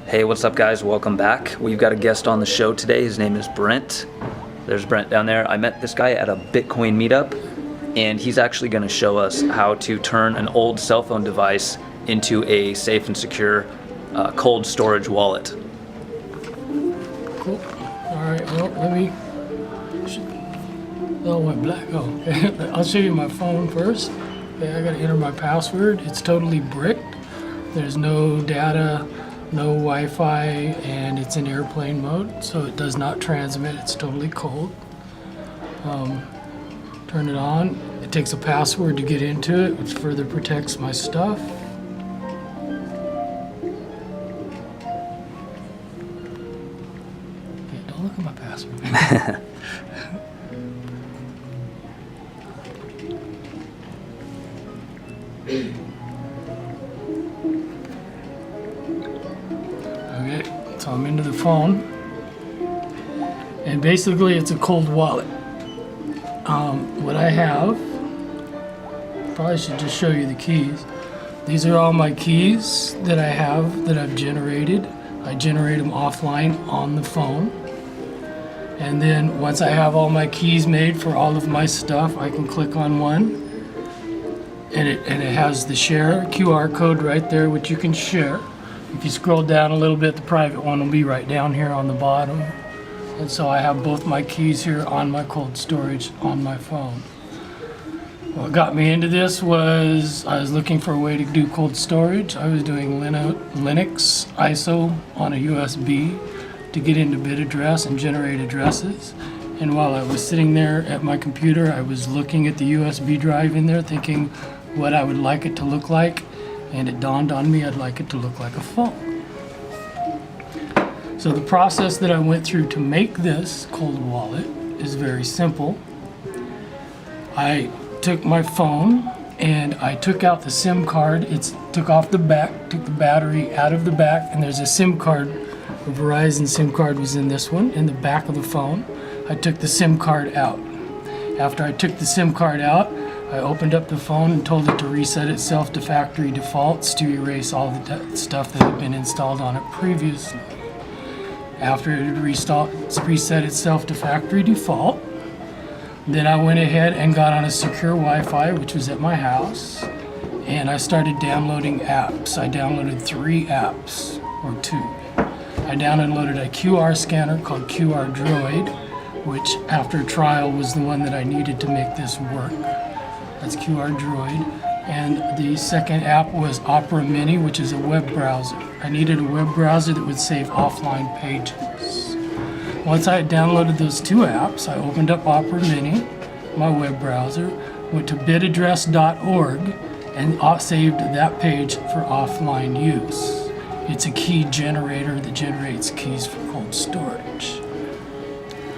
Hey, what's up guys? Welcome back. We've got a guest on the show today. His name is Brent. There's Brent down there. I met this guy at a Bitcoin meetup, and he's actually going to show us how to turn an old cell phone device into a safe and secure cold storage wallet. Cool. Alright, well, let me... Oh, it went black. Oh, okay. I'll show you my phone first. Okay, I gotta enter my password. It's totally bricked. There's no data, no Wi-Fi, and it's in airplane mode, so it does not transmit. It's totally cold. Turn it on. It takes a password to get into it, which further protects my stuff. Okay, don't look at my password. Okay, so I'm into the phone, and basically it's a cold wallet. What I have, probably should just show you the keys. These are all my keys that I have that I've generated. I generate them offline on the phone, and then once I have all my keys made for all of my stuff, I can click on one, and it has the share QR code right there, which you can share. If you scroll down a little bit, the private one will be right down here on the bottom. And so I have both my keys here on my cold storage on my phone. What got me into this was I was looking for a way to do cold storage. I was doing Linux ISO on a USB to get into bit address and generate addresses. And while I was sitting there at my computer, I was looking at the USB drive in there thinking what I would like it to look like. And it dawned on me I'd like it to look like a phone. So the process that I went through to make this cold wallet is very simple. I took my phone and I took out the SIM card. Took off the back, took the battery out of the back, and there's a SIM card. A Verizon SIM card was in this one, in the back of the phone. I took the SIM card out. After I took the SIM card out, I opened up the phone and told it to reset itself to factory defaults to erase all the stuff that had been installed on it previously. After it had reset itself to factory default, then I went ahead and got on a secure Wi-Fi, which was at my house, and I started downloading apps. I downloaded 3 apps, or 2. I downloaded a QR scanner called QR Droid, which after trial was the one that I needed to make this work. That's QR Droid. And the second app was Opera Mini, which is a web browser. I needed a web browser that would save offline pages. Once I had downloaded those 2 apps, I opened up Opera Mini, my web browser, went to bitaddress.org, and saved that page for offline use. It's a key generator that generates keys for cold storage.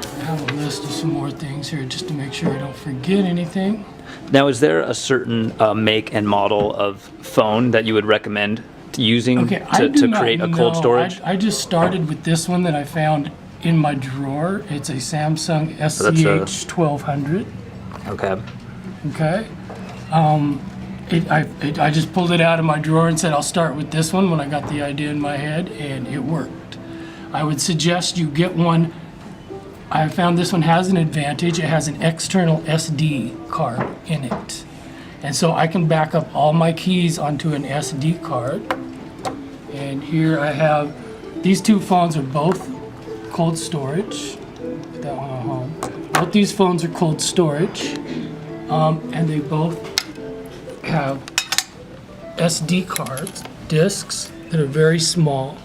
I have a list of some more things here just to make sure I don't forget anything. Now, is there a certain make and model of phone that you would recommend using to create a cold storage? I just started with this one that I found in my drawer. It's a Samsung SCH 1200. Okay. Okay. I just pulled it out of my drawer and said I'll start with this one when I got the idea in my head, and it worked. I would suggest you get one. I found this one has an advantage. It has an external SD card in it. And so I can back up all my keys onto an SD card. And here I have, these 2 phones are both cold storage. Put that one on home. Both these phones are cold storage. And they both have SD cards, discs that are very small.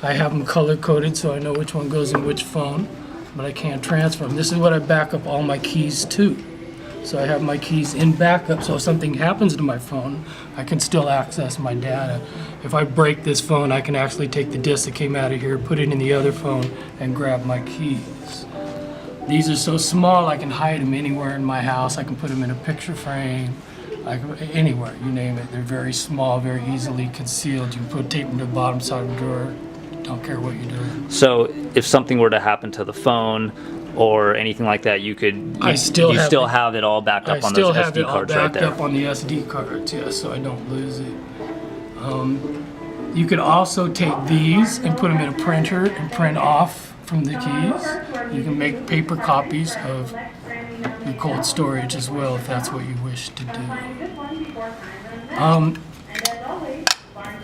I have them color coded so I know which one goes in which phone, but I can't transfer them. This is what I back up all my keys to. So I have my keys in backup, so if something happens to my phone, I can still access my data. If I break this phone, I can actually take the disk that came out of here, put it in the other phone, and grab my keys. These are so small I can hide them anywhere in my house. I can put them in a picture frame, anywhere, you name it. They're very small, very easily concealed. You can put tape in the bottom side of the drawer. Don't care what you're doing. So if something were to happen to the phone or anything like that, you still have it all backed up on those SD cards right there. I still have it all backed up on the SD cards, yes, so I don't lose it. You could also take these and put them in a printer and print off from the keys. You can make paper copies of your cold storage as well if that's what you wish to do.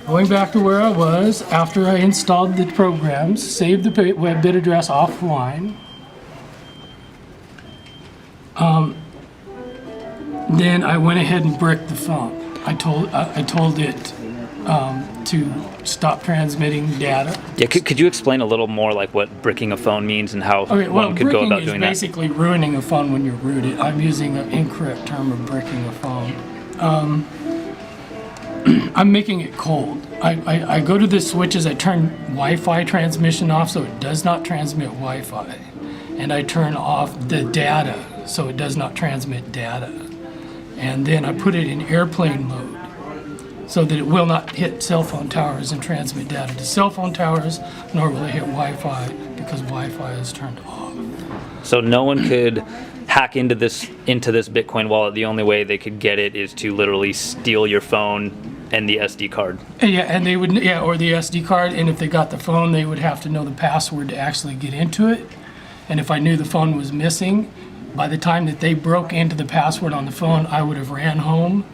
Going back to where I was, after I installed the programs, saved the web bit address offline, then I went ahead and bricked the phone. I told it to stop transmitting data. Yeah, could you explain a little more like what bricking a phone means and how one could go about doing that? Bricking is basically ruining a phone when you're rooted. I'm using an incorrect term of bricking a phone. I'm making it cold. I go to the switches, I turn Wi-Fi transmission off so it does not transmit Wi-Fi. And I turn off the data so it does not transmit data. And then I put it in airplane mode so that it will not hit cell phone towers and transmit data to cell phone towers, nor will it hit Wi-Fi because Wi-Fi is turned off. So no one could hack into this Bitcoin wallet. The only way they could get it is to literally steal your phone and the SD card. Yeah, and they would, or the SD card, and if they got the phone, they would have to know the password to actually get into it. And if I knew the phone was missing, by the time that they broke into the password on the phone, I would have ran home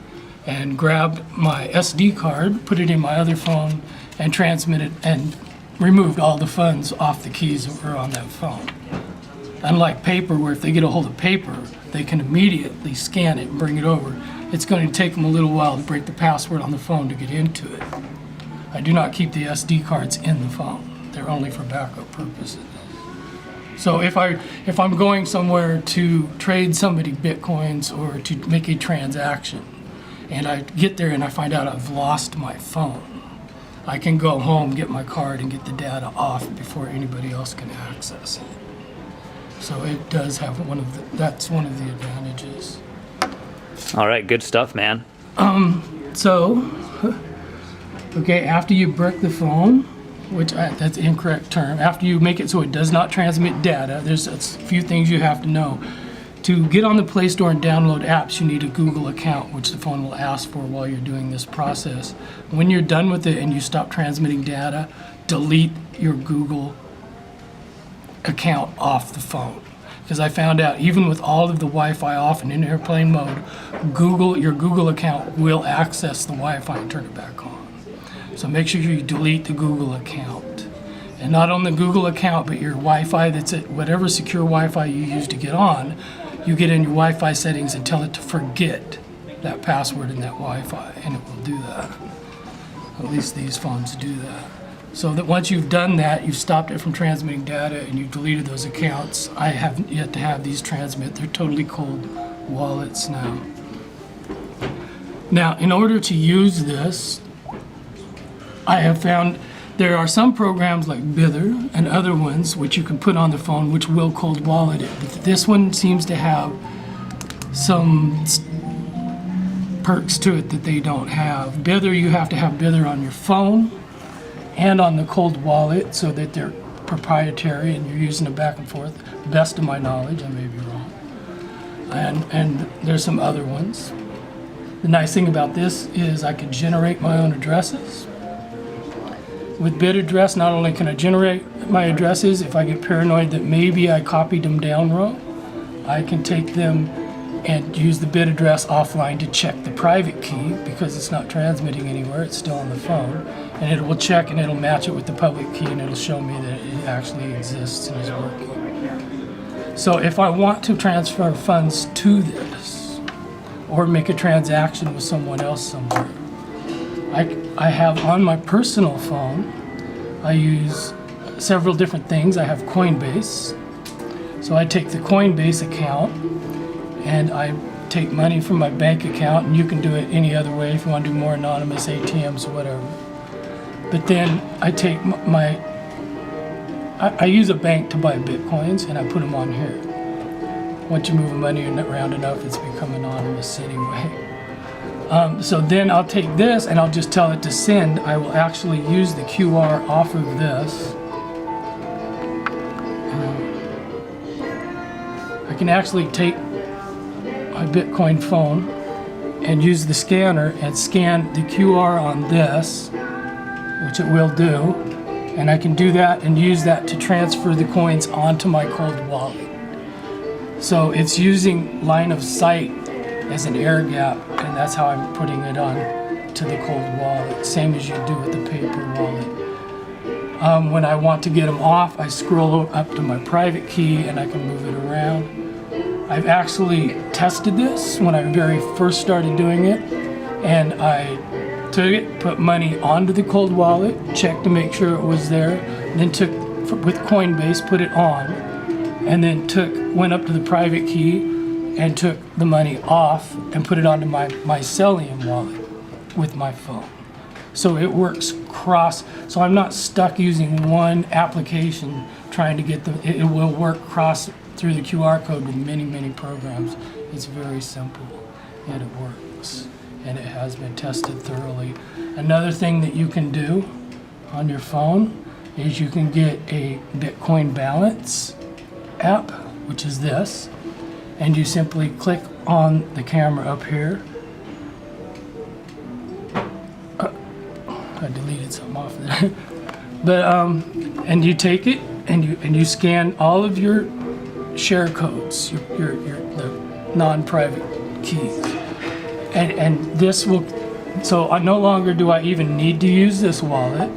and grabbed my SD card, put it in my other phone, and transmitted and removed all the funds off the keys that were on that phone. Unlike paper, where if they get a hold of paper, they can immediately scan it and bring it over. It's going to take them a little while to break the password on the phone to get into it. I do not keep the SD cards in the phone. They're only for backup purposes. So if I'm going somewhere to trade somebody Bitcoins or to make a transaction, and I get there and I find out I've lost my phone, I can go home, get my card, and get the data off before anybody else can access it. So it does have that's one of the advantages. All right, good stuff, man. So, okay, after you brick the phone, which that's an incorrect term, after you make it so it does not transmit data, there's a few things you have to know. To get on the Play Store and download apps, you need a Google account, which the phone will ask for while you're doing this process. When you're done with it and you stop transmitting data, delete your Google account off the phone. Because I found out even with all of the Wi-Fi off and in airplane mode, your Google account will access the Wi-Fi and turn it back on. So make sure you delete the Google account. And not on the Google account, but your Wi-Fi that's at whatever secure Wi-Fi you use to get on, you get in your Wi-Fi settings and tell it to forget that password in that Wi-Fi, and it will do that. At least these phones do that. So that once you've done that, you've stopped it from transmitting data and you've deleted those accounts. I haven't yet to have these transmit. They're totally cold wallets now. Now, in order to use this, I have found there are some programs like Bither and other ones which you can put on the phone which will cold wallet it. But this one seems to have some perks to it that they don't have. Bither, you have to have Bither on your phone and on the cold wallet so that they're proprietary and you're using it back and forth. Best of my knowledge, I may be wrong. And there's some other ones. The nice thing about this is I can generate my own addresses. With bit address, not only can I generate my addresses, if I get paranoid that maybe I copied them down row, I can take them and use the bit address offline to check the private key because it's not transmitting anywhere, it's still on the phone. And it will check and it'll match it with the public key and it'll show me that it actually exists and is working. So if I want to transfer funds to this or make a transaction with someone else somewhere, I have on my personal phone, I use several different things. I have Coinbase. So I take the Coinbase account and I take money from my bank account, and you can do it any other way if you want to do more anonymous ATMs or whatever. But then I take I use a bank to buy Bitcoins and I put them on here. Once you move the money around enough, it's become anonymous anyway. So then I'll take this and I'll just tell it to send. I will actually use the QR off of this. I can actually take my Bitcoin phone and use the scanner and scan the QR on this which it will do, and I can do that and use that to transfer the coins onto my cold wallet. So it's using line of sight as an air gap, and that's how I'm putting it on to the cold wallet, same as you do with the paper wallet. When I want to get them off, I scroll up to my private key and I can move it around. I've actually tested this when I very first started doing it, and I took it, put money onto the cold wallet, checked to make sure it was there, then took, with Coinbase, put it on, and then went up to the private key and took the money off and put it onto my Mycelium wallet with my phone. So it works so I'm not stuck using one application trying to get it will work cross through the QR code with many, many programs. It's very simple and it works, and it has been tested thoroughly. Another thing that you can do on your phone is you can get a Bitcoin balance app, which is this, and you simply click on the camera up here. I deleted something off there. But and you take it and you scan all of your share codes, the non-private keys, and this will. So no longer do I even need to use this wallet.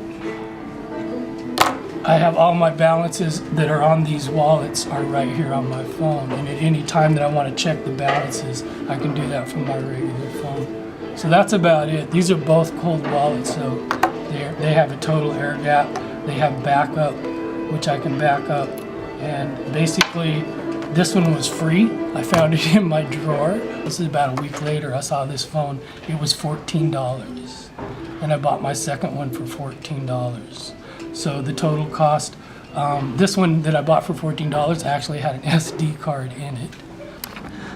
I have all my balances that are on these wallets are right here on my phone, and at any time that I want to check the balances, I can do that from my regular phone. So that's about it. These are both cold wallets, so they have a total air gap. They have backup, which I can back up, and basically this one was free. I found it in my drawer. This is about a week later. I saw this phone. It was $14, and I bought my second one for $14. So the total cost, this one that I bought for $14 actually had an SD card in it.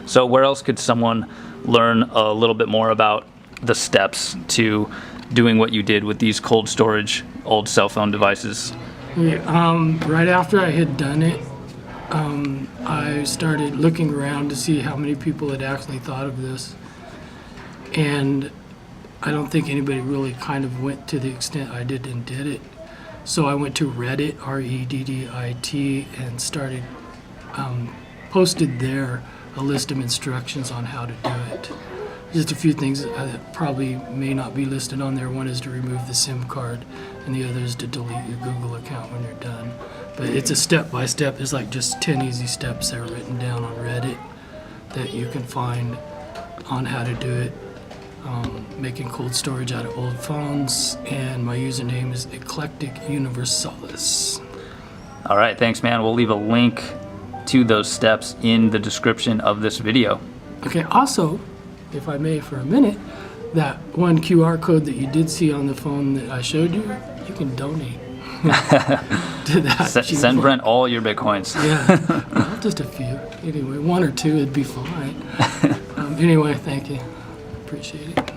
So where else could someone learn a little bit more about the steps to doing what you did with these cold storage old cell phone devices? Right after I had done it, I started looking around to see how many people had actually thought of this. And I don't think anybody really kind of went to the extent I did and did it. So I went to Reddit, R-E-D-D-I-T, and started, posted there a list of instructions on how to do it. Just a few things that probably may not be listed on there. One is to remove the SIM card, and the other is to delete your Google account when you're done. But it's a step-by-step. There's like just 10 easy steps that are written down on Reddit that you can find on how to do it. Making cold storage out of old phones, and my username is Eclectic Universalis. All right, thanks, man. We'll leave a link to those steps in the description of this video. Okay, also, if I may for a minute, that one QR code that you did see on the phone that I showed you, you can donate to that. Send Brent all your Bitcoins. Yeah, well, just a few. Anyway, one or two would be fine. Anyway, thank you. Appreciate it.